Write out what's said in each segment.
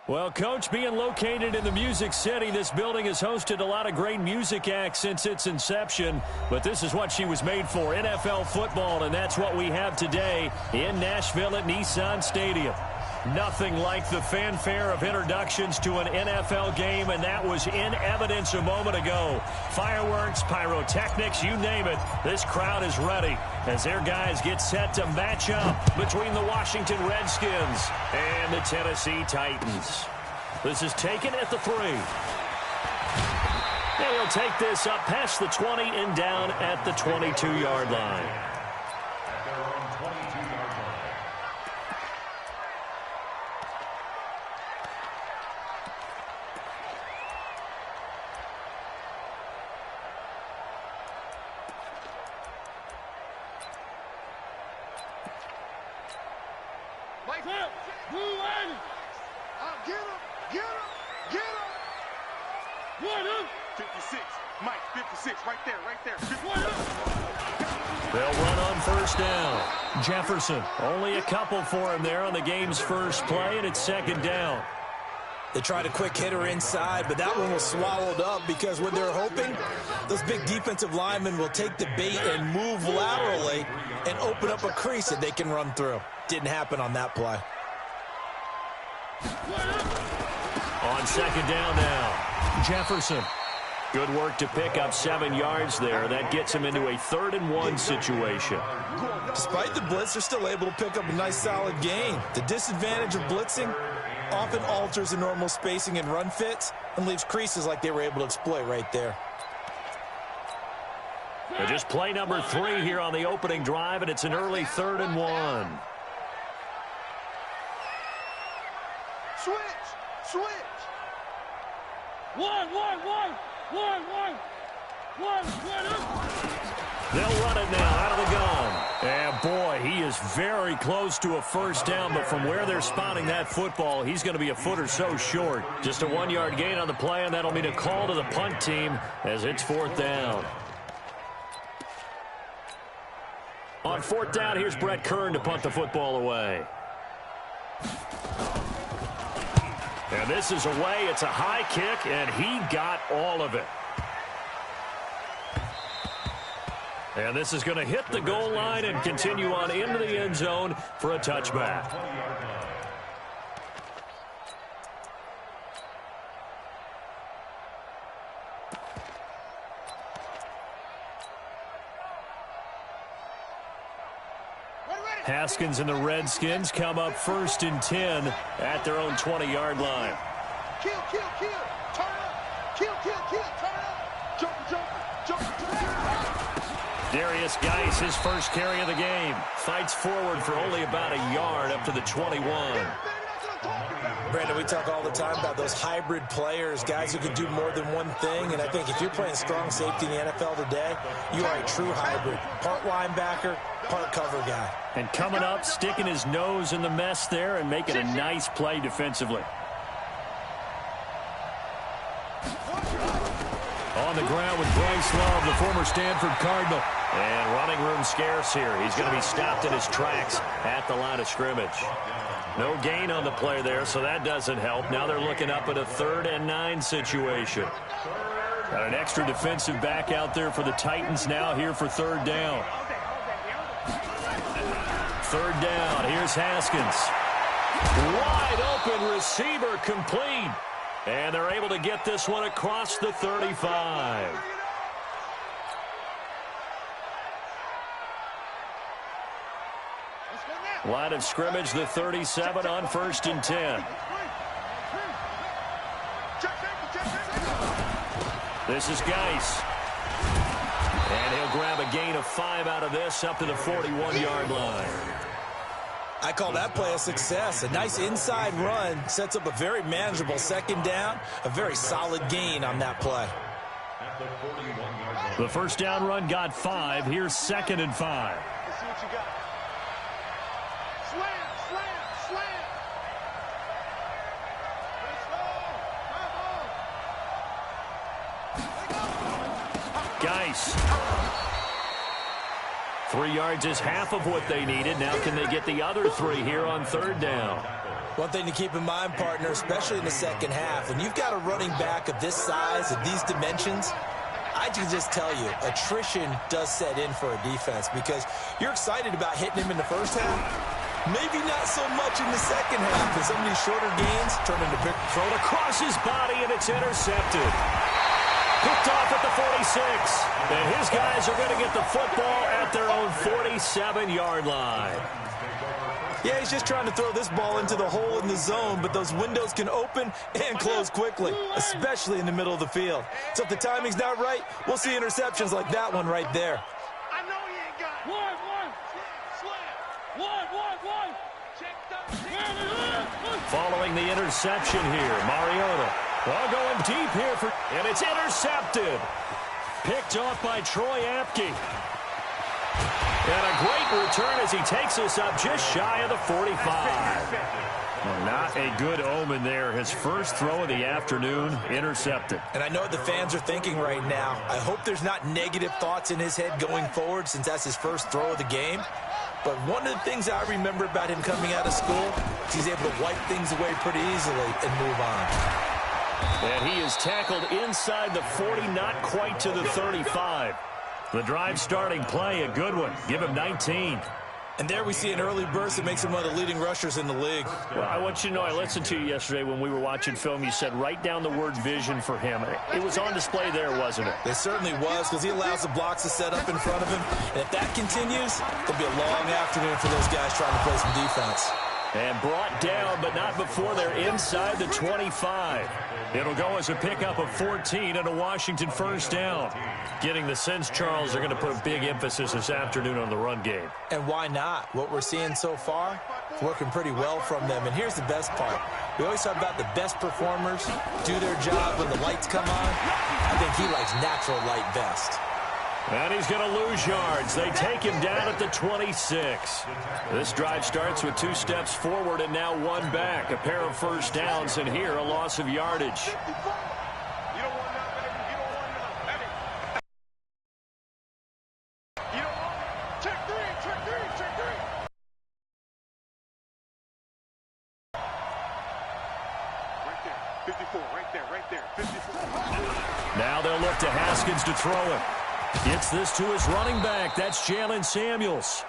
Well, Coach, being located in the Music City, this building has hosted a lot of great music acts since its inception. But this is what she was made for, NFL football, and that's what we have today in Nashville at Nissan Stadium. Nothing like the fanfare of introductions to an NFL game, and that was in evidence a moment ago. Fireworks, pyrotechnics, you name it. This crowd is ready as their guys get set to match up between the Washington Redskins and the Tennessee Titans. This is taken at the 3. And he'll take this up past the 20 and down at the 22-yard line. Get him! 56, Mike, 56, right there. They'll run on first down. Jefferson, only a couple for him there on the game's first play, and it's second down. They tried a quick hitter inside, but that one was swallowed up because what they're hoping, those big defensive linemen will take the bait and move laterally and open up a crease that they can run through. Didn't happen on that play. On second down now, Jefferson. Good work to pick up 7 yards there. That gets him into a 3rd-and-1 situation. Despite the blitz, they're still able to pick up a nice solid gain. The disadvantage of blitzing often alters the normal spacing and run fits and leaves creases like they were able to exploit right there. But just play number 3 here on the opening drive, and it's an early 3rd-and-1. Switch. 1. They'll run it now out of the gun. And boy, he is very close to a first down, but from where they're spotting that football, he's going to be a foot or so short. Just a 1-yard gain on the play, and that'll mean a call to the punt team as it's 4th down. On 4th down, here's Brett Kern to punt the football away. And this is away. It's a high kick, and he got all of it. And this is going to hit the goal line and continue on into the end zone for a touchback. Haskins and the Redskins come up 1st and 10 at their own 20-yard line. Kill, turn up. Kill, turn up. Jump. Darius Geis, his first carry of the game, fights forward for only about a yard up to the 21. Brandon, we talk all the time about those hybrid players, guys who can do more than one thing, and I think if you're playing strong safety in the NFL today, you are a true hybrid. Part linebacker, part cover guy. And coming up, sticking his nose in the mess there and making a nice play defensively. On the ground with Bryce Love, the former Stanford Cardinal. And running room scarce here. He's going to be stopped in his tracks at the line of scrimmage. No gain on the play there, so that doesn't help. Now they're looking up at a 3rd-and-9 situation. Got an extra defensive back out there for the Titans now here for 3rd down. 3rd down, here's Haskins. Wide open receiver complete. And they're able to get this one across the 35. Line of scrimmage, the 37 on 1st and 10. This is Geis. And he'll grab a gain of 5 out of this up to the 41-yard line. I call that play a success. A nice inside run sets up a very manageable 2nd down, a very solid gain on that play. The first down run got 5. Here's 2nd and 5. Let's see what you got. Slam. Geis. 3 yards is half of what they needed. Now can they get the other 3 here on 3rd down? One thing to keep in mind, partner, especially in the second half, when you've got a running back of this size and these dimensions, I can just tell you, attrition does set in for a defense because you're excited about hitting him in the first half. Maybe not so much in the second half, and some of these shorter gains turn into big. Thrown across his body, and it's intercepted. Picked off at the 46. And his guys are going to get the football at their own 47-yard line. Yeah, he's just trying to throw this ball into the hole in the zone, but those windows can open and close quickly, especially in the middle of the field. So if the timing's not right, we'll see interceptions like that one right there. I know he ain't got it. One. Following the interception here, Mariota. Well, going deep here, and it's intercepted. Picked off by Troy Apke. And a great return as he takes us up just shy of the 45. Well, not a good omen there. His first throw of the afternoon, intercepted. And I know what the fans are thinking right now. I hope there's not negative thoughts in his head going forward since that's his first throw of the game. But one of the things I remember about him coming out of school is he's able to wipe things away pretty easily and move on. And he is tackled inside the 40, not quite to the 35. The drive starting play, a good one. Give him 19. And there we see an early burst that makes him one of the leading rushers in the league. Well, I want you to know, I listened to you yesterday when we were watching film. You said write down the word vision for him. It was on display there, wasn't it? It certainly was, because he allows the blocks to set up in front of him. And if that continues, it'll be a long afternoon for those guys trying to play some defense. And brought down, but not before they're inside the 25. It'll go as a pickup of 14 and a Washington first down. Getting the sense, Charles, they're going to put a big emphasis this afternoon on the run game. And why not? What we're seeing so far, it's working pretty well from them. And here's the best part. We always talk about the best performers do their job when the lights come on. I think he likes natural light best. And he's going to lose yards. They take him down at the 26. This drive starts with 2 steps forward and now 1 back. A pair of first downs, and here a loss of yardage. Check three. Right there, 54, right there, 54. Now they'll look to Haskins to throw it. Gets this to his running back. That's Jalen Samuels.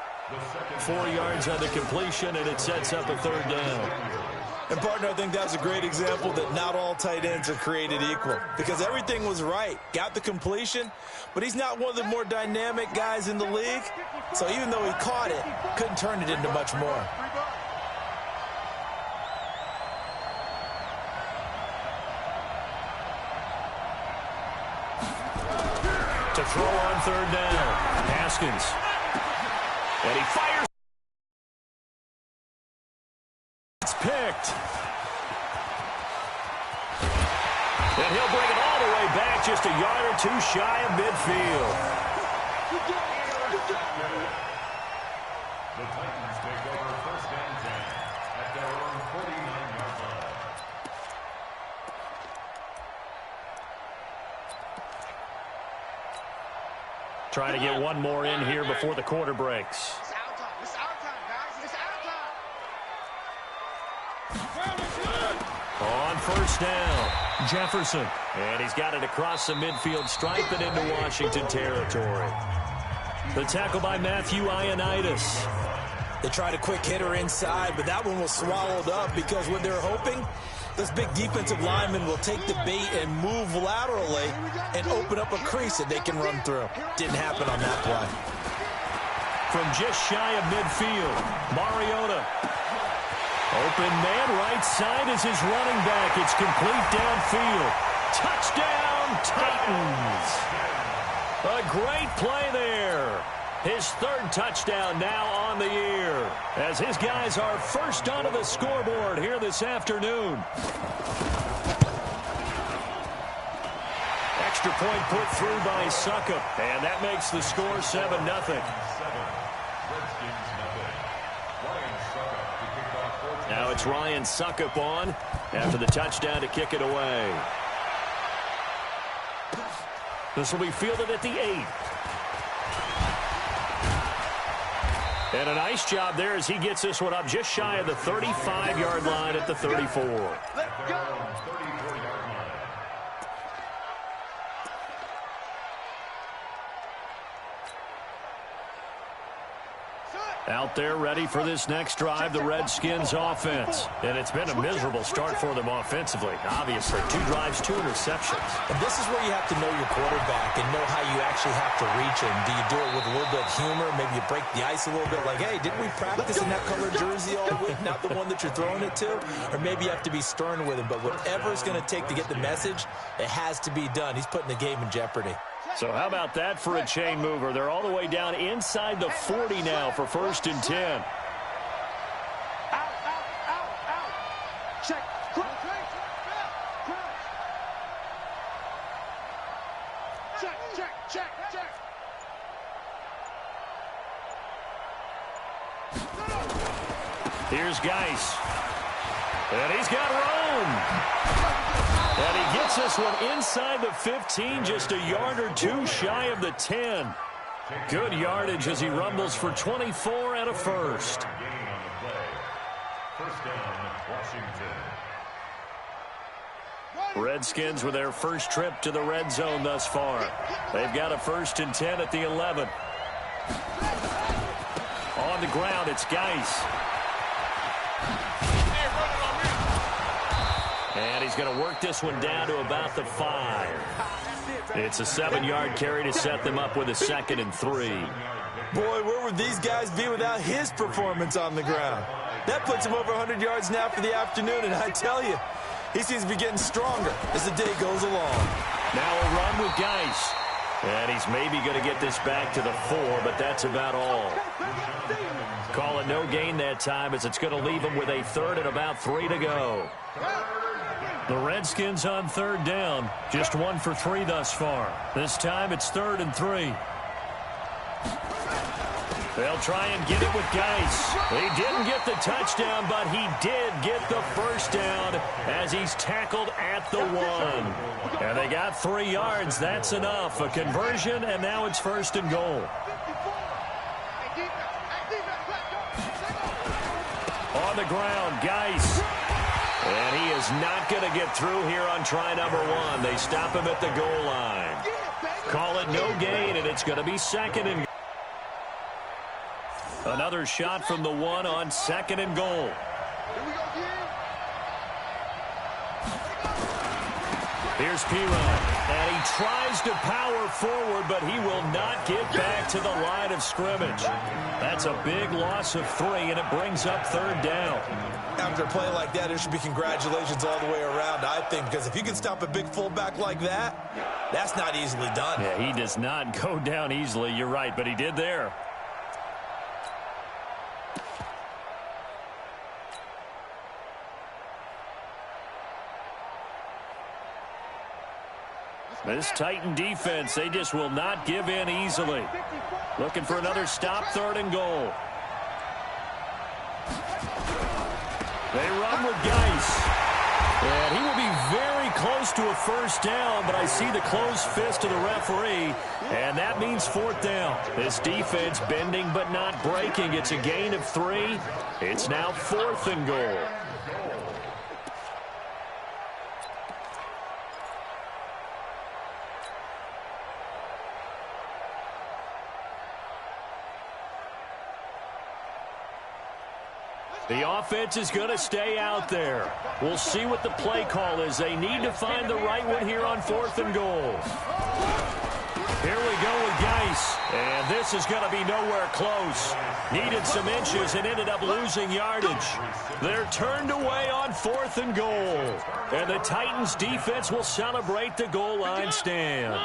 4 yards on the completion, and it sets up a 3rd down. And, partner, I think that's a great example that not all tight ends are created equal because everything was right. Got the completion, but he's not one of the more dynamic guys in the league. So even though he caught it, couldn't turn it into much more. To throw on 3rd down. Haskins. And he fires. It's picked. And he'll bring it all the way back, just a yard or 2 shy of midfield. The Titans take over 1st and 10 at their own 49-yard line. Trying to get one more in here before the quarter breaks. It's our time. It's our time, guys. It's our time. On 1st down, Jefferson. And he's got it across the midfield stripe and into Washington territory. The tackle by Matthew Ioannidis. They tried a quick hitter inside, but that one was swallowed up because what they're hoping, this big defensive lineman will take the bait and move laterally and open up a crease that they can run through. Didn't happen on that play. From just shy of midfield, Mariota. Open man, right side is his running back. It's complete downfield. Touchdown, Titans. A great play there. His 3rd touchdown now on the year as his guys are first onto the scoreboard here this afternoon. Extra point put through by Suckup, and that makes the score 7-0. Now it's Ryan Suckup on after the touchdown to kick it away. This will be fielded at the 8. And a nice job there as he gets this one up just shy of the 35-yard line at the 34. Let's go. Out there ready for this next drive, the Redskins offense. And it's been a miserable start for them offensively. Obviously, 2 drives, 2 interceptions. And this is where you have to know your quarterback and know how you actually have to reach him. Do you do it with a little bit of humor? Maybe you break the ice a little bit like, hey, didn't we practice in that colored jersey all week, not the one that you're throwing it to? Or maybe you have to be stern with him. But whatever it's going to take to get the message, it has to be done. He's putting the game in jeopardy. So how about that for a chain mover? They're all the way down inside the 40 now for 1st and 10. Out. Check. Check. Here's Geis. And he's got room. And he gets this one inside the 15, just a yard or 2 shy of the 10. Good yardage as he rumbles for 24 and a first. Gain on the play. First down, Washington. Redskins with their first trip to the red zone thus far. They've got a 1st and 10 at the 11. On the ground, it's Geis. And he's going to work this one down to about the 5. It's a 7-yard carry to set them up with a 2nd and 3. Boy, where would these guys be without his performance on the ground? That puts him over 100 yards now for the afternoon, and I tell you, he seems to be getting stronger as the day goes along. Now a run with Geis. And he's maybe going to get this back to the 4, but that's about all. Call it no gain that time as it's going to leave him with a 3rd and about 3 to go. The Redskins on 3rd down. Just 1 for 3 thus far. This time it's 3rd and 3. They'll try and get it with Geis. He didn't get the touchdown, but he did get the first down as he's tackled at the 1. And they got 3 yards. That's enough. A conversion, and now it's 1st and goal. On the ground, Geis. And he is not going to get through here on try number 1. They stop him at the goal line. Call it no gain, and it's going to be 2nd and goal. Another shot from the 1 on 2nd and goal. Here's Piron. And he tries to power forward, but he will not get back to the line of scrimmage. That's a big loss of 3, and it brings up 3rd down. After a play like that, there should be congratulations all the way around, I think, because if you can stop a big fullback like that, that's not easily done. Yeah, he does not go down easily. You're right, but he did there. This Titan defense, they just will not give in easily. Looking for another stop, 3rd and goal. They run with Geis. And he will be very close to a first down, but I see the closed fist of the referee, and that means 4th down. This defense bending but not breaking. It's a gain of 3. It's now 4th and goal. The offense is going to stay out there. We'll see what the play call is. They need to find the right one here on 4th and goal. Here we go with Geis. And this is going to be nowhere close. Needed some inches and ended up losing yardage. They're turned away on 4th and goal. And the Titans defense will celebrate the goal line stand.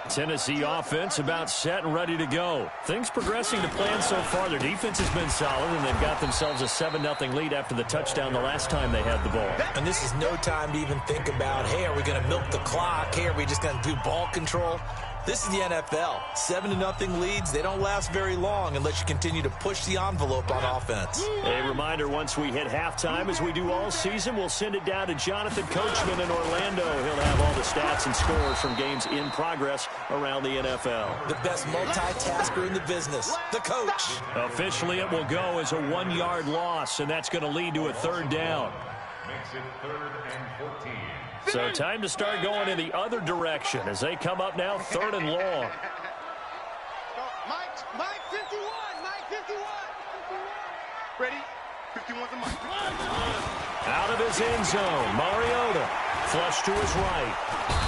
Tennessee offense about set and ready to go. Things progressing to plan so far. Their defense has been solid, and they've got themselves a 7-0 lead after the touchdown the last time they had the ball. And this is no time to even think about, hey, are we going to milk the clock? Hey, are we just going to do ball control? This is the NFL. 7-0 leads, they don't last very long unless you continue to push the envelope on offense. A reminder, once we hit halftime, as we do all season, we'll send it down to Jonathan Coachman in Orlando. He'll have all the stats and scores from games in progress around the NFL. The best multitasker in the business, the coach. Officially, it will go as a 1-yard loss, and that's going to lead to a third down. Makes it 3rd and 14. So time to start going in the other direction as they come up now 3rd and long. Mike 51. Mike 51. Ready? 51's a Mike. Out of his end zone, Mariota. Flush to his right.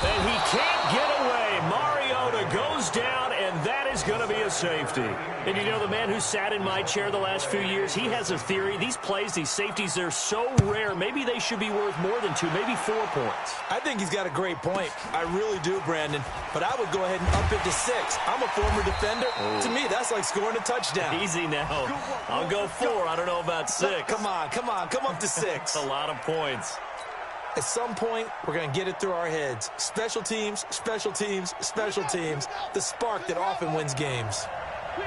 And he can't get away. Mariota goes down, and that is going to be a safety. And you know, the man who sat in my chair the last few years, he has a theory. These plays, these safeties, they're so rare. Maybe they should be worth more than 2, maybe 4 points. I think he's got a great point. I really do, Brandon. But I would go ahead and up it to 6. I'm a former defender. Oh. To me, that's like scoring a touchdown. Easy now. I'll go 4. I don't know about 6. Come on. Come up to 6. That's a lot of points. At some point, we're going to get it through our heads. Special teams, special teams, special teams. The spark that often wins games.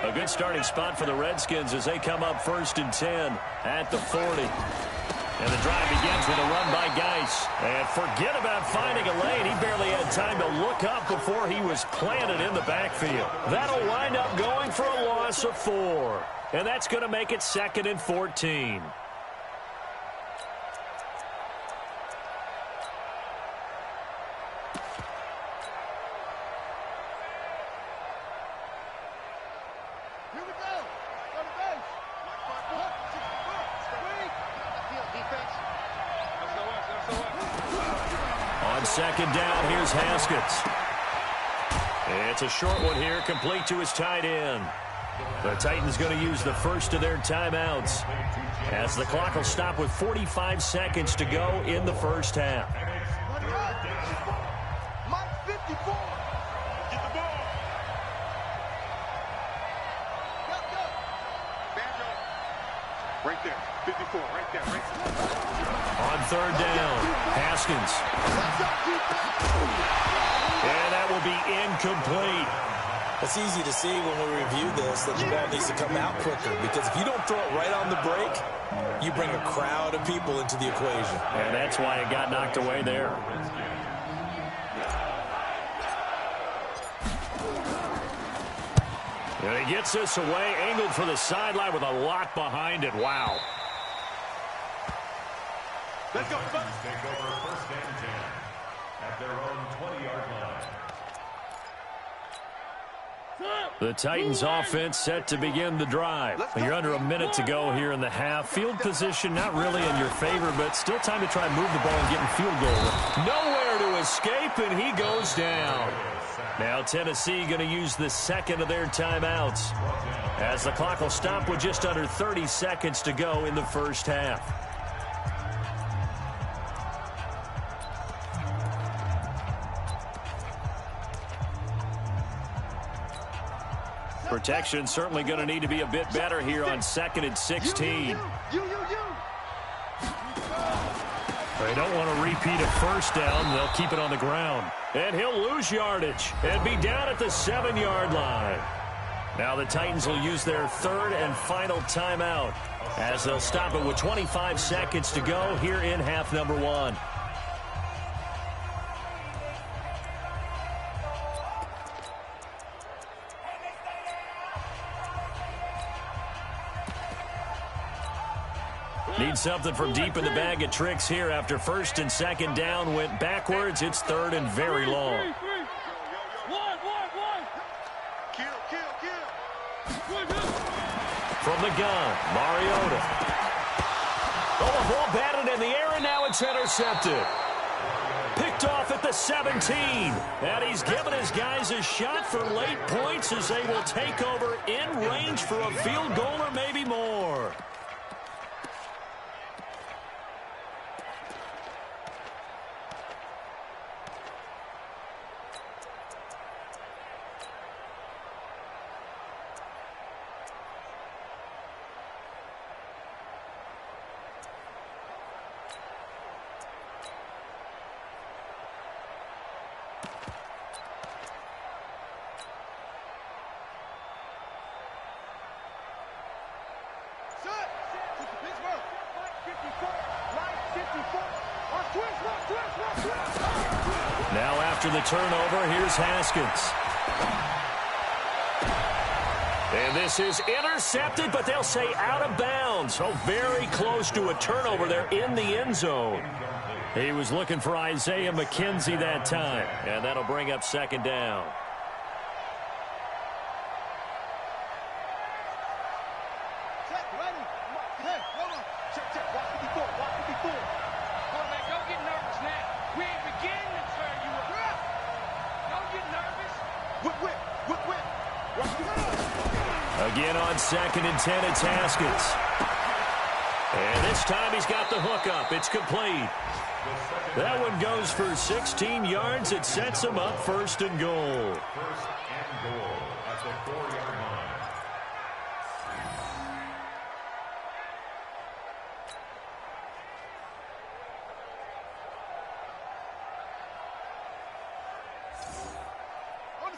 A good starting spot for the Redskins as they come up 1st and 10 at the 40. And the drive begins with a run by Geis. And forget about finding a lane. He barely had time to look up before he was planted in the backfield. That'll wind up going for a loss of 4. And that's going to make it 2nd and 14. On 2nd down, here's Haskins. It's a short one here, complete to his tight end. The Titans going to use the first of their timeouts as the clock will stop with 45 seconds to go in the first half. Mike 54. Get the ball. Go. Banjo. Right there. 54. Right there. On 3rd down, Haskins. And that will be incomplete. It's easy to see when we review this that the ball needs to come out quicker, because if you don't throw it right on the break, you bring a crowd of people into the equation. And that's why it got knocked away there. And he gets this away, angled for the sideline with a lot behind it. Wow. Let's go. Take over 1st and 10 at their own 20-yard line. The Titans offense set to begin the drive. You're under a minute to go here in the half. Field position not really in your favor, but still time to try and move the ball and get in field goal. Nowhere to escape, and he goes down. Now Tennessee going to use the 2nd of their timeouts as the clock will stop with just under 30 seconds to go in the first half. Protection certainly going to need to be a bit better here on 2nd and 16. They don't want to repeat a first down. They'll keep it on the ground. And he'll lose yardage and be down at the 7-yard line. Now the Titans will use their 3rd and final timeout as they'll stop it with 25 seconds to go here in half number 1. Need something from deep in the bag of tricks here after 1st and 2nd down went backwards. It's 3rd and very long. From the gun, Mariota. Oh, the ball batted in the air, and now it's intercepted. Picked off at the 17. And he's given his guys a shot for late points as they will take over in range for a field goal or maybe more. Now after the turnover, here's Haskins. And this is intercepted, but they'll say out of bounds. So very close to a turnover there in the end zone. He was looking for Isaiah McKenzie that time, and that'll bring up second down. Again on 2nd and 10, it's Haskins. And this time he's got the hook up. It's complete. That one goes for 16 yards. It sets him up 1st and goal. 1st and goal at the 4-yard line.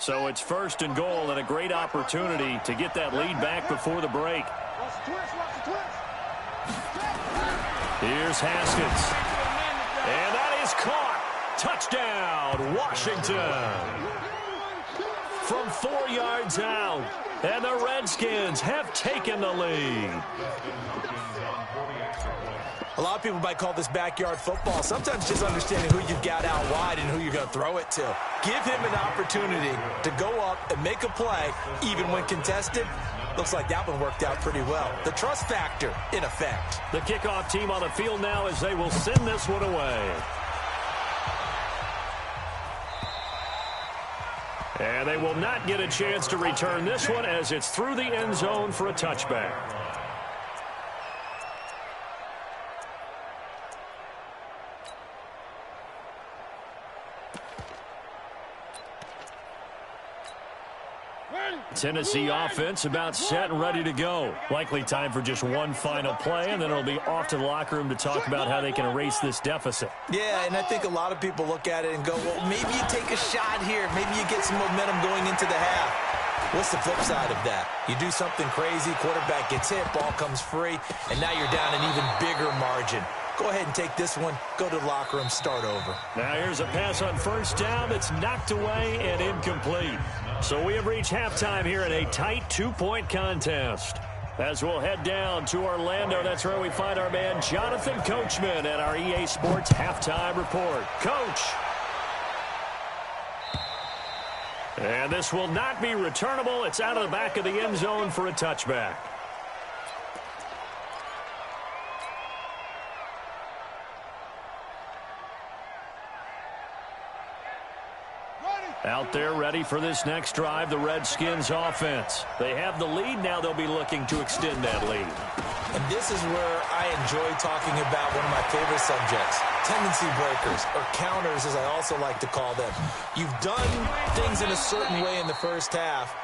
So it's 1st and goal and a great opportunity to get that lead back before the break. Here's Haskins. And that is caught. Touchdown, Washington. From 4 yards out. And the Redskins have taken the lead. A lot of people might call this backyard football. Sometimes just understanding who you've got out wide and who you're going to throw it to. Give him an opportunity to go up and make a play, even when contested. Looks like that one worked out pretty well. The trust factor in effect. The kickoff team on the field now as they will send this one away. And they will not get a chance to return this one as it's through the end zone for a touchback. Tennessee offense about set and ready to go. Likely time for just one final play, and then it'll be off to the locker room to talk about how they can erase this deficit. Yeah, and I think a lot of people look at it and go, well, maybe you take a shot here. Maybe you get some momentum going into the half. What's the flip side of that? You do something crazy, quarterback gets hit, ball comes free, and now you're down an even bigger margin. Go ahead and take this one, go to the locker room, start over. Now here's a pass on 1st down that's knocked away and incomplete. So we have reached halftime here in a tight 2-point contest. As we'll head down to Orlando, that's where we find our man Jonathan Coachman at our EA Sports Halftime Report. Coach. And this will not be returnable. It's out of the back of the end zone for a touchback. Out there ready for this next drive, the Redskins offense. They have the lead. Now they'll be looking to extend that lead. And this is where I enjoy talking about one of my favorite subjects, tendency breakers, or counters as I also like to call them. You've done things in a certain way in the first half,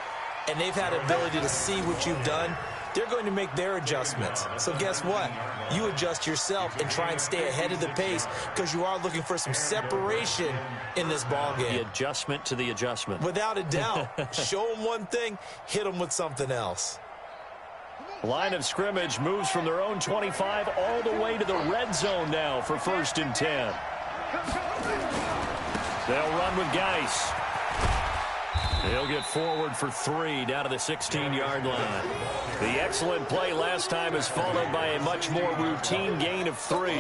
and they've had the ability to see what you've done. They're going to make their adjustments. So guess what? You adjust yourself and try and stay ahead of the pace because you are looking for some separation in this ballgame. The adjustment to the adjustment. Without a doubt. Show them one thing, hit them with something else. Line of scrimmage moves from their own 25 all the way to the red zone now for 1st and 10. They'll run with Geis. He'll get forward for 3 down to the 16-yard line. The excellent play last time is followed by a much more routine gain of 3.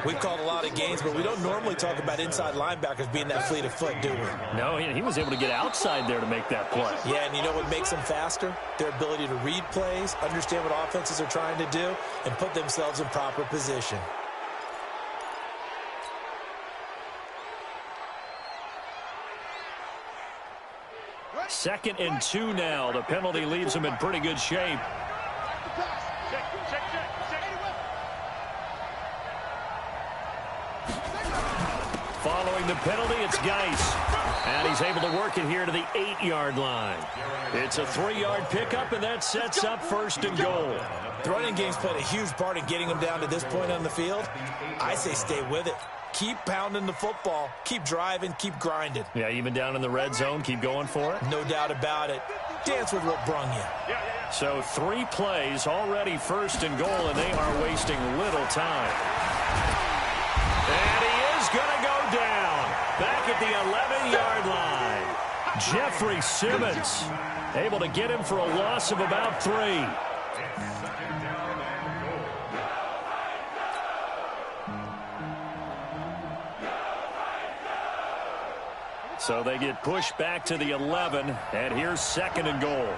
We've called a lot of gains, but we don't normally talk about inside linebackers being that fleet of foot, do we? No, he was able to get outside there to make that play. Yeah, and you know what makes them faster? Their ability to read plays, understand what offenses are trying to do, and put themselves in proper position. Second and 2 now. The penalty leaves them in pretty good shape. Following the penalty, it's Geis. And he's able to work it here to the 8-yard line. It's a 3-yard pickup, and that sets up 1st and goal. The running game's played a huge part in getting them down to this point on the field. I say stay with it. Keep pounding the football. Keep driving. Keep grinding. Yeah, even down in the red zone, keep going for it. No doubt about it. Dance with what brung you. So 3 plays, already first and goal, and they are wasting little time. And he is going to go down back at the 11-yard line. Jeffrey Simmons able to get him for a loss of about 3. So they get pushed back to the 11, and here's second and goal.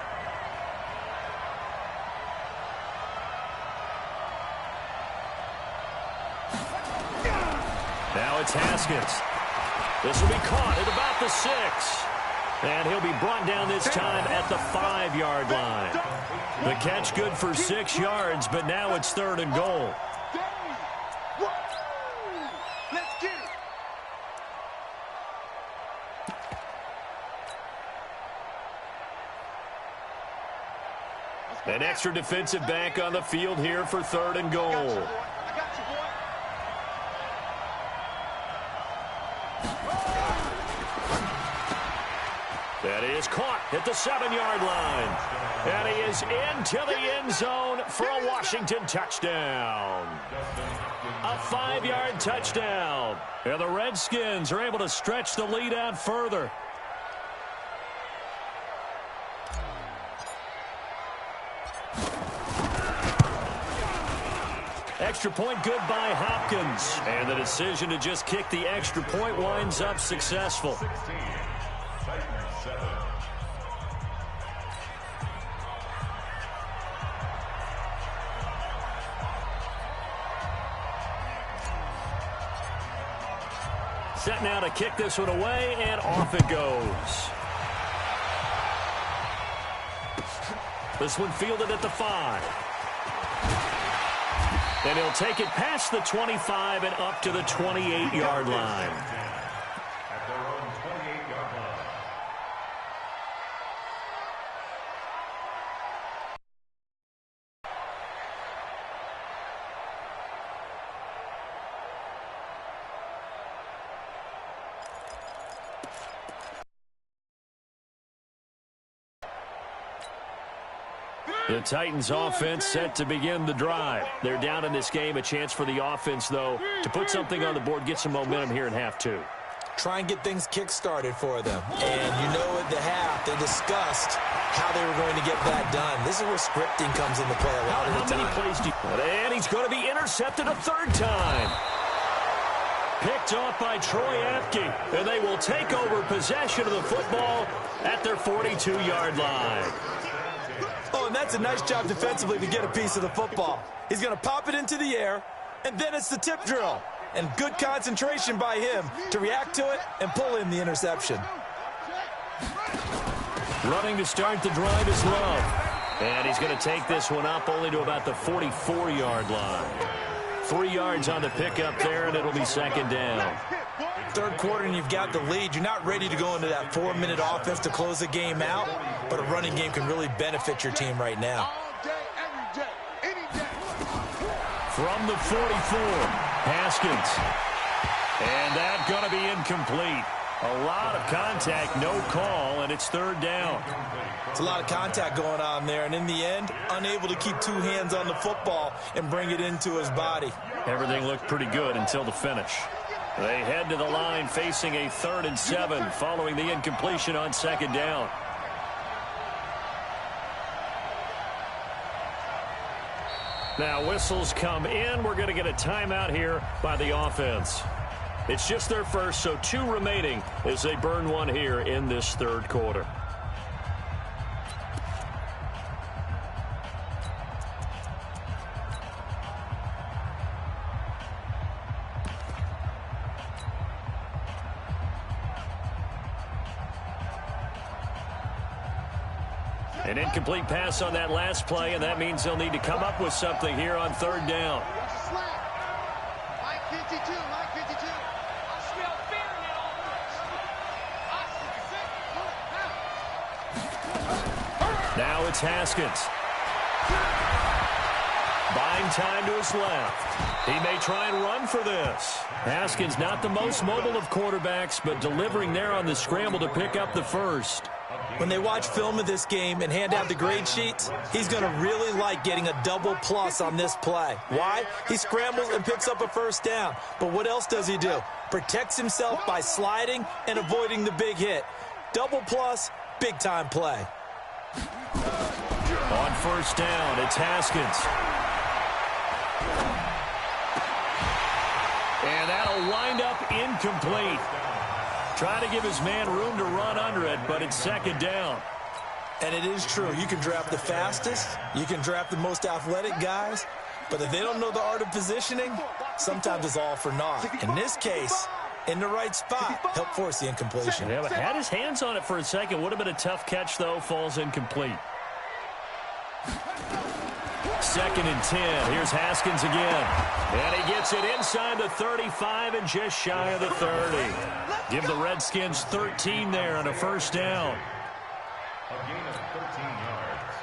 Now it's Haskins. This will be caught at about the 6. And he'll be brought down this time at the 5-yard line. The catch good for 6 yards, but now it's third and goal. Let's get it. An extra defensive back on the field here for third and goal. I got you, boy. That is caught at the 7-yard line. And he is into the end zone for a Washington touchdown. A 5-yard touchdown. And the Redskins are able to stretch the lead out further. Extra point good by Hopkins. And the decision to just kick the extra point winds up successful. Set now to kick this one away, and off it goes. This one fielded at the 5. And he'll take it past the 25 and up to the 28-yard line. At their own 28-yard line. The Titans offense set to begin the drive. They're down in this game. A chance for the offense, though, to put something on the board, get some momentum here in half 2. Try and get things kick-started for them. And you know at the half, they discussed how they were going to get that done. This is where scripting comes into play a lot of the time. How many plays do you... And he's going to be intercepted a third time. Picked off by Troy Apke. And they will take over possession of the football at their 42-yard line. Oh, and that's a nice job defensively to get a piece of the football. He's going to pop it into the air, and then it's the tip drill. And good concentration by him to react to it and pull in the interception. Running to start the drive is Love. And he's going to take this one up only to about the 44-yard line. 3 yards on the pickup there, and it'll be second down. Third quarter, and you've got the lead. You're not ready to go into that 4-minute offense to close the game out, but a running game can really benefit your team right now. All day, every day, any day. From the 44, Haskins. And that's going to be incomplete. A lot of contact, no call, and it's third down. It's a lot of contact going on there, and in the end, unable to keep 2 hands on the football and bring it into his body. Everything looked pretty good until the finish. They head to the line facing a 3rd and 7 following the incompletion on second down. Now whistles come in. We're going to get a timeout here by the offense. It's just their first, so 2 remaining as they burn one here in this third quarter. An incomplete pass on that last play, and that means they'll need to come up with something here on third down. Mike 52, Mike 52. I smell fear in that offense. Now it's Haskins. Buying time to his left. He may try and run for this. Haskins not the most mobile of quarterbacks, but delivering there on the scramble to pick up the first. When they watch film of this game and hand out the grade sheets, he's going to really like getting a double plus on this play. Why? He scrambles and picks up a first down. But what else does he do? Protects himself by sliding and avoiding the big hit. Double plus, big-time play. On first down, it's Haskins. And that'll wind up incomplete. Trying to give his man room to run under it, but it's second down. And it is true. You can draft the fastest. You can draft the most athletic guys. But if they don't know the art of positioning, sometimes it's all for naught. In this case, in the right spot, help force the incompletion. Yeah, but had his hands on it for a second. Would have been a tough catch, though. Falls incomplete. Second and 10. Here's Haskins again. And he gets it inside the 35 and just shy of the 30. Give the Redskins 13 there on a first down. A gain of 13 yards.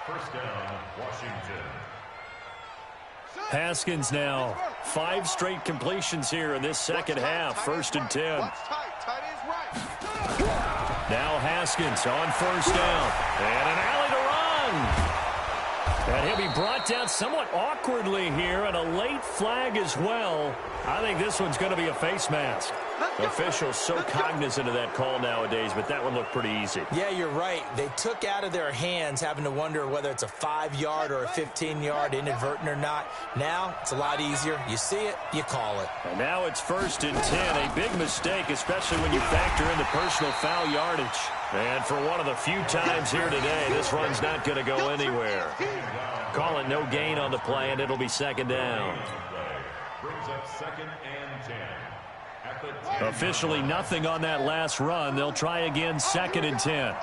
First down, Washington. Haskins now 5 straight completions here in this second half. First and 10. Now Haskins on first down. And an alley to run. And he'll be brought down somewhat awkwardly here, and a late flag as well. I think this one's going to be a face mask. Officials so cognizant of that call nowadays, but that one looked pretty easy. Yeah, you're right. They took out of their hands having to wonder whether it's a 5-yard or a 15-yard inadvertent or not. Now it's a lot easier. You see it, you call it. And now it's first and 10. A big mistake, especially when you factor in the personal foul yardage. And for one of the few times here today, this run's not going to go anywhere. Call it no gain on the play, and it'll be second down. Brings up second and 10. At the 10. Officially nothing on that last run. They'll try again, second and 10.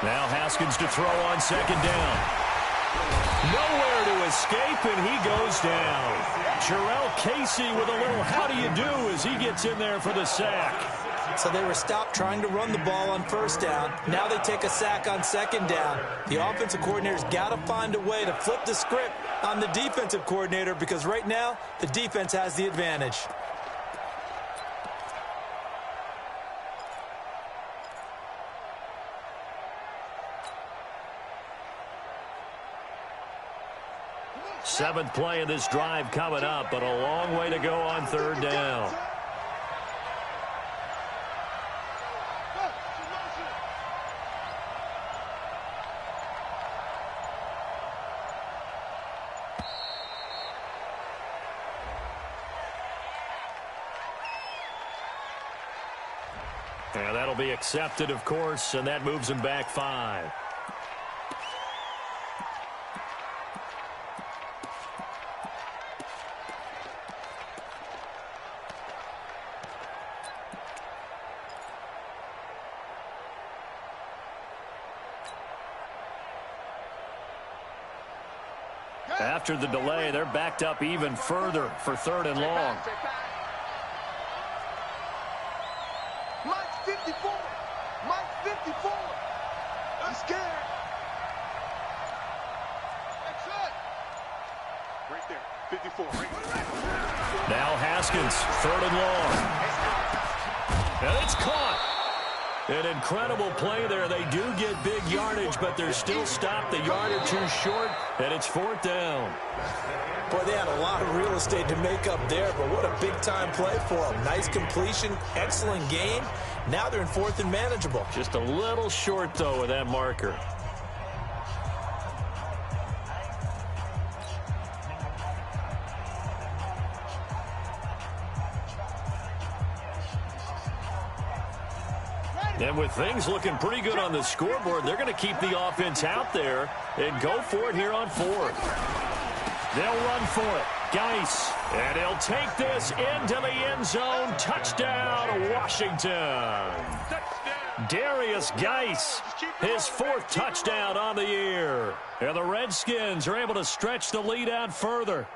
Now Haskins to throw on second down. Nowhere to escape, and he goes down. Jarrell Casey with a little how do you do as he gets in there for the sack. So they were stopped trying to run the ball on first down. Now they take a sack on second down. The offensive coordinator's got to find a way to flip the script on the defensive coordinator because right now the defense has the advantage. Seventh play of this drive coming up, but a long way to go on third down. And that'll be accepted, of course, and that moves him back 5. After the delay, they're backed up even further for third and long. Mike 54. Mike 54. I'm scared. That's it. Right there. 54. Right there. Now Haskins, third and long. And it's caught. An incredible play there. They do get big yardage, but they're still stopped a yard or two short, and it's fourth down. Boy, they had a lot of real estate to make up there, but what a big-time play for them. Nice completion, excellent gain. Now they're in fourth and manageable. Just a little short, though, with that marker. And with things looking pretty good on the scoreboard, they're going to keep the offense out there and go for it here on fourth. They'll run for it. Geis. And he'll take this into the end zone. Touchdown, Washington. Darius Geis, his fourth touchdown on the year. And the Redskins are able to stretch the lead out further.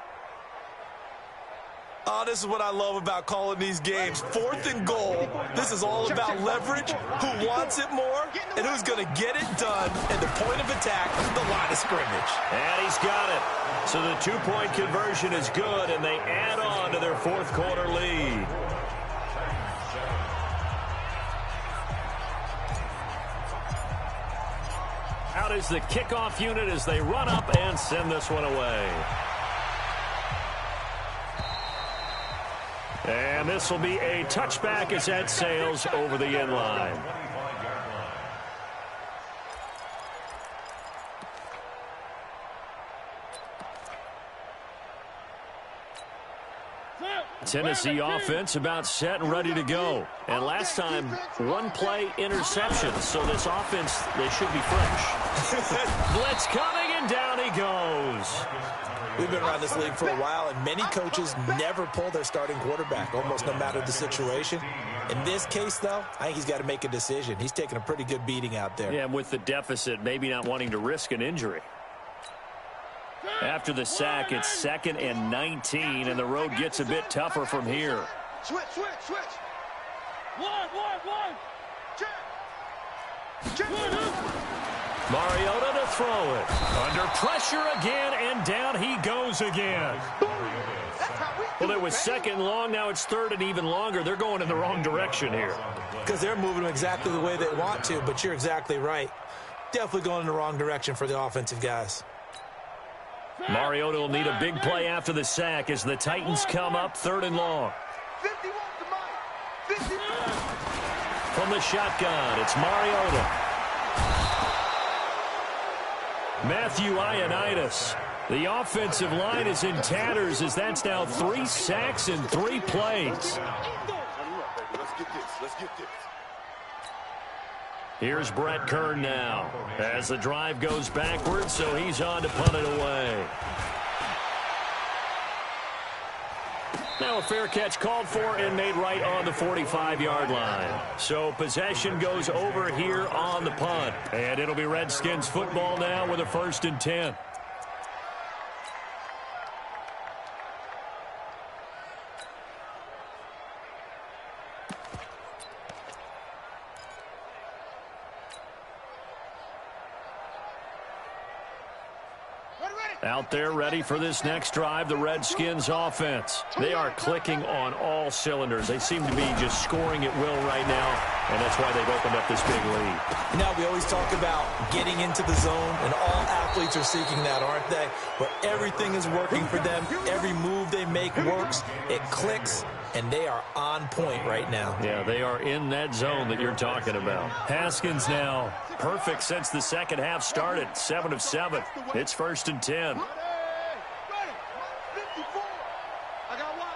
Oh, this is what I love about calling these games. 4th and goal. This is all about leverage, who wants it more, and who's going to get it done at the point of attack, the line of scrimmage. And he's got it. So the 2-point conversion is good, and they add on to their 4th quarter lead. Out is the kickoff unit as they run up and send this one away. And this will be a touchback as that sails over the end line. Tennessee offense about set and ready to go. And last time, 1-play interception. So this offense, they should be fresh. Blitz coming, and down he goes. We've been around this league for a while, and many coaches never pull their starting quarterback, almost no matter the situation. In this case, though, I think he's got to make a decision. He's taking a pretty good beating out there. Yeah, with the deficit, maybe not wanting to risk an injury. After the sack, it's 2nd and 19, and the road gets a bit tougher from here. Switch. One. Check. Mariota to throw it. Under pressure again, and down he goes again. Well, it was 2nd and long. Now it's 3rd and even longer. They're going in the wrong direction here. Because they're moving them exactly the way they want to, but you're exactly right. Definitely going in the wrong direction for the offensive guys. Mariota will need a big play after the sack as the Titans come up 3rd and long. 51 to Mike. 51. From the shotgun, it's Mariota. Matthew Ioannidis. The offensive line is in tatters as that's now 3 sacks in 3 plays. Let's get this. Here's Brett Kern now as the drive goes backwards, so he's on to punt it away. Now a fair catch called for and made right on the 45-yard line. So possession goes over here on the punt. And it'll be Redskins football now with a 1st and 10. Out there ready for this next drive, the Redskins offense. They are clicking on all cylinders. They seem to be just scoring at will right now, and that's why they've opened up this big lead. Now, we always talk about getting into the zone, and all athletes are seeking that, aren't they? Where everything is working for them. Every move they make works. It clicks, and they are on point right now. Yeah, they are in that zone that you're talking about. Haskins now perfect since the second half started. 7 of 7. It's 1st and 10. Ready. 54. I got one.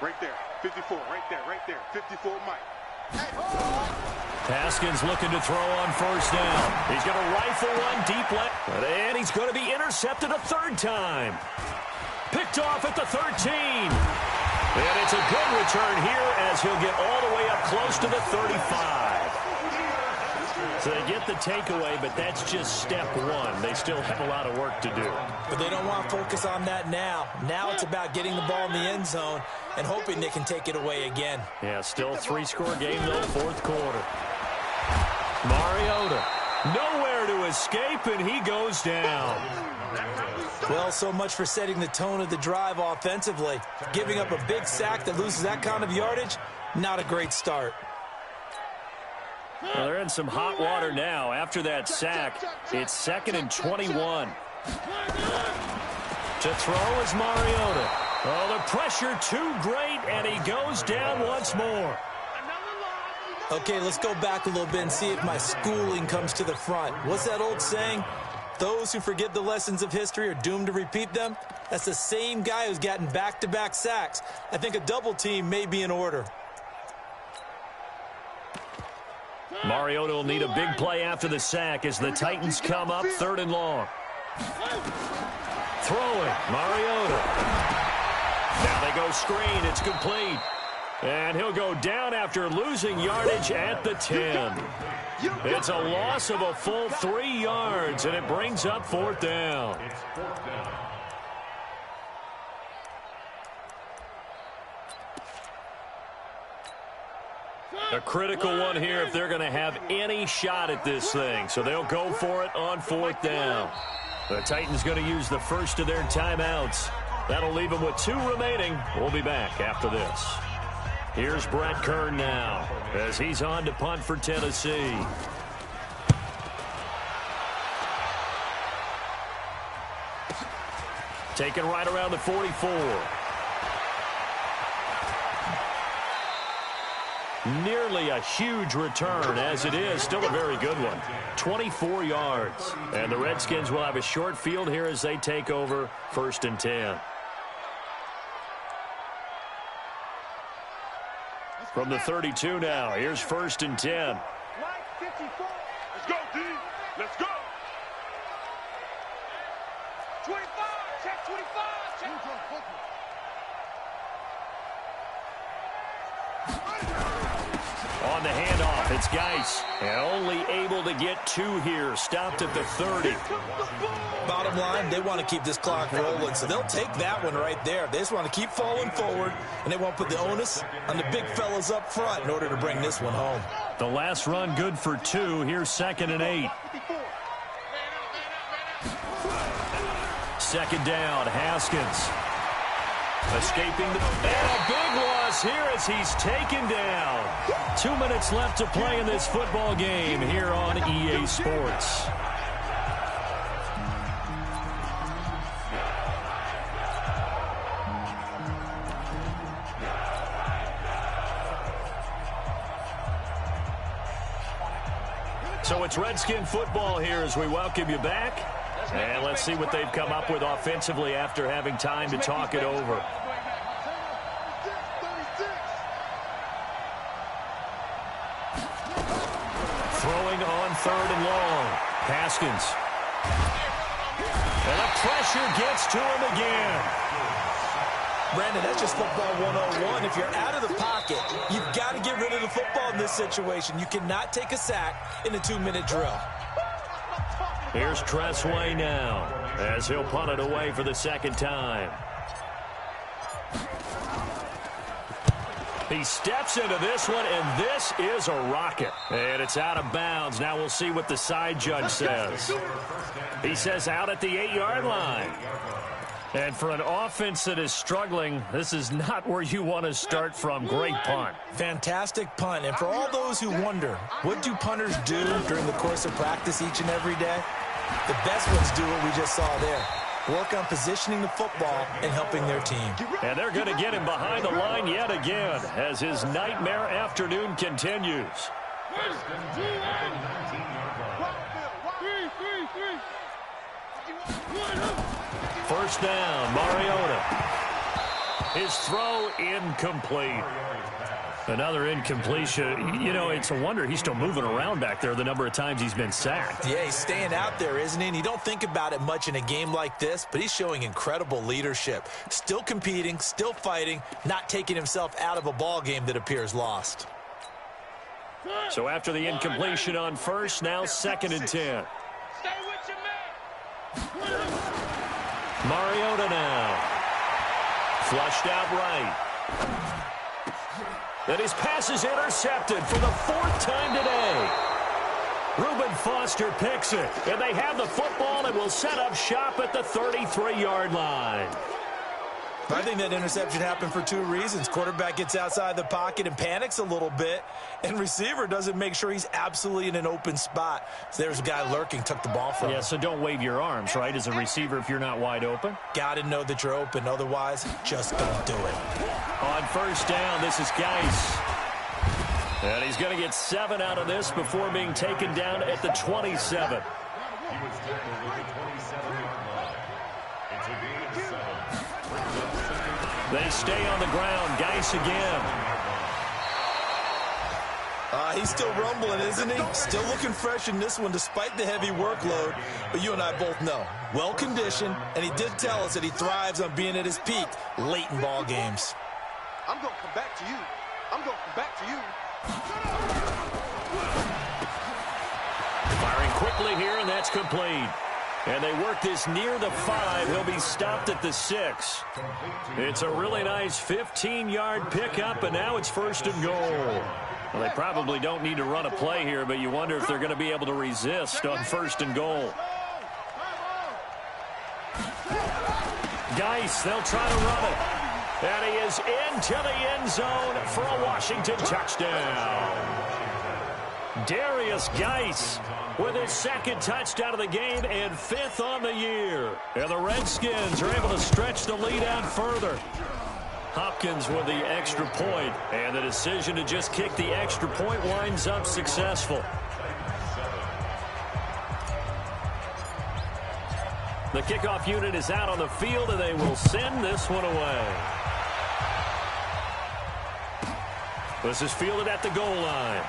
Right there. 54. Right there. 54 Mike. Haskins looking to throw on 1st down. He's going to rifle one deep left. And he's going to be intercepted a 3rd time. Picked off at the 13. And it's a good return here as he'll get all the way up close to the 35. So they get the takeaway, but that's just step 1. They still have a lot of work to do. But they don't want to focus on that now. Now it's about getting the ball in the end zone and hoping they can take it away again. Yeah, still 3-score game, though, 4th quarter. Mariota, nowhere to escape, and he goes down. Well, so much for setting the tone of the drive offensively. Giving up a big sack that loses that kind of yardage, not a great start. Well, they're in some hot water now. After that sack, it's 2nd and 21. To throw is Mariota. Oh, the pressure too great, and he goes down once more. Okay, let's go back a little bit and see if my schooling comes to the front. What's that old saying? Those who forget the lessons of history are doomed to repeat them. That's the same guy who's gotten back-to-back sacks. I think a double team may be in order. Mariota will need a big play after the sack as the Titans come up 3rd and long. Throwing, Mariota. Now they go screen. It's complete. And he'll go down after losing yardage at the 10. It's a loss of a full 3 yards, and it brings up 4th down. A critical one here if they're going to have any shot at this thing. So they'll go for it on 4th down. The Titans going to use the first of their timeouts. That'll leave them with 2 remaining. We'll be back after this. Here's Brett Kern now as he's on to punt for Tennessee. Taken right around the 44. Nearly a huge return as it is. Still a very good one. 24 yards. And the Redskins will have a short field here as they take over 1st and 10. From the 32 now, here's 1st and 10. Let's go, D. Let's go. 25. Check 25. Check. On the handoff, it's Geis. And only able to get 2 here. Stopped at the 30. Bottom line, they want to keep this clock rolling, so they'll take that one right there. They just want to keep falling forward, and they won't put the onus on the big fellas up front in order to bring this one home. The last run good for 2. Here's 2nd and 8. 2nd down, Haskins. Escaping and a big loss here as he's taken down. 2 minutes left to play in this football game here on EA Sports. So it's Redskin football here as we welcome you back. And let's see what they've come up with offensively after having time to talk it over. Throwing on 3rd and long. Haskins. And the pressure gets to him again. Brandon, that's just football 101. If you're out of the pocket, you've got to get rid of the football in this situation. You cannot take a sack in a 2-minute drill. Here's Tressway now as he'll punt it away for the 2nd time. He steps into this one, and this is a rocket. And it's out of bounds. Now we'll see what the side judge says. He says out at the 8-yard line. And for an offense that is struggling, this is not where you want to start from. Great punt. Fantastic punt. And for all those who wonder, what do punters do during the course of practice each and every day? The best ones do what we just saw there. Work on positioning the football and helping their team. And they're going to get him behind the line yet again as his nightmare afternoon continues. First down, Mariota. His throw incomplete. Another incompletion. You know, it's a wonder he's still moving around back there the number of times he's been sacked. Yeah, he's staying out there, isn't he? And you don't think about it much in a game like this, but he's showing incredible leadership. Still competing, still fighting, not taking himself out of a ball game that appears lost. So after the incompletion on first, now 2nd and 10. Stay with your man. Mariota now. Flushed out right. And his pass is intercepted for the 4th time today. Reuben Foster picks it. And they have the football and will set up shop at the 33-yard line. I think that interception happened for 2 reasons. Quarterback gets outside the pocket and panics a little bit, and receiver doesn't make sure he's absolutely in an open spot. So there's a guy lurking, took the ball from him. Yeah, so don't wave your arms, right, as a receiver if you're not wide open. Got to know that you're open. Otherwise, just don't do it. On first down, this is Geis. And he's going to get 7 out of this before being taken down at the 27. He was tackled at the 27-yard line. It's a gain of 7. They stay on the ground. Geis again. He's still rumbling, isn't he? Still looking fresh in this one despite the heavy workload. But you and I both know, well-conditioned, and he did tell us that he thrives on being at his peak late in ball games. I'm going to come back to you. I'm going to come back to you. Firing quickly here, and that's complete. And they work this near the 5. He'll be stopped at the 6. It's a really nice 15-yard pickup, and now it's 1st and goal. Well, they probably don't need to run a play here, but you wonder if they're going to be able to resist on 1st and goal. Geis, they'll try to run it. And he is into the end zone for a Washington touchdown. Darius Geis with his 2nd touchdown of the game and 5th on the year. And the Redskins are able to stretch the lead out further. Hopkins with the extra point, and the decision to just kick the extra point winds up successful. The kickoff unit is out on the field, and they will send this one away. This is fielded at the goal line.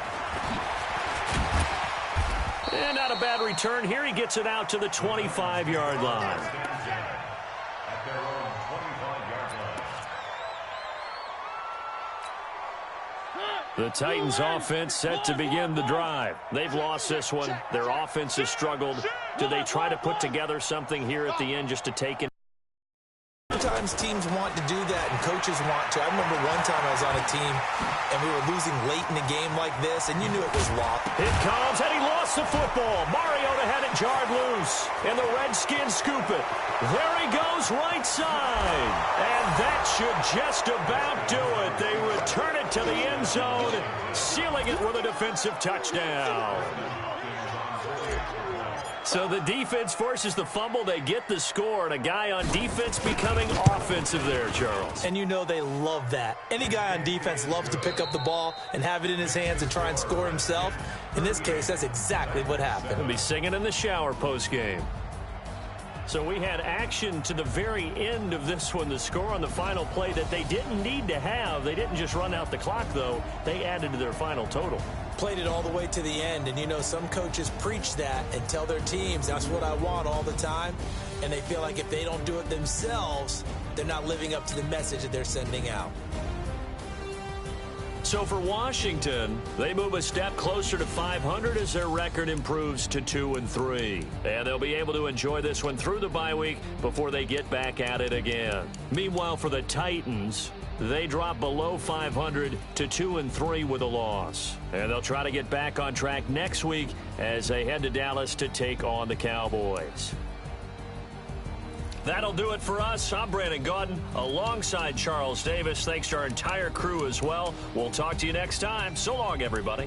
And not a bad return here. He gets it out to the 25-yard line. The Titans offense set to begin the drive. They've lost this one. Their offense has struggled. Do they try to put together something here at the end just to take it? Sometimes teams want to do that and coaches want to. I remember one time I was on a team and we were losing late in a game like this, and you knew it was lost. It comes, and he lost the football. Mariota had it jarred loose, and the Redskins scoop it. There he goes, right side. And that should just about do it. They return it to the end zone, sealing it with a defensive touchdown. So the defense forces the fumble. They get the score, and a guy on defense becoming offensive there, Charles. And you know they love that. Any guy on defense loves to pick up the ball and have it in his hands and try and score himself. In this case, that's exactly what happened. He'll be singing in the shower post-game. So we had action to the very end of this one. The score on the final play that they didn't need to have. They didn't just run out the clock, though. They added to their final total. Played it all the way to the end, and you know some coaches preach that and tell their teams that's what I want all the time, and they feel like if they don't do it themselves, they're not living up to the message that they're sending out. So for Washington, they move a step closer to 500 as their record improves to 2-3. And they'll be able to enjoy this one through the bye week before they get back at it again. Meanwhile, for the Titans, they drop below 500 to 2-3 with a loss. And they'll try to get back on track next week as they head to Dallas to take on the Cowboys. That'll do it for us. I'm Brandon Gaudin alongside Charles Davis. Thanks to our entire crew as well. We'll talk to you next time. So long, everybody.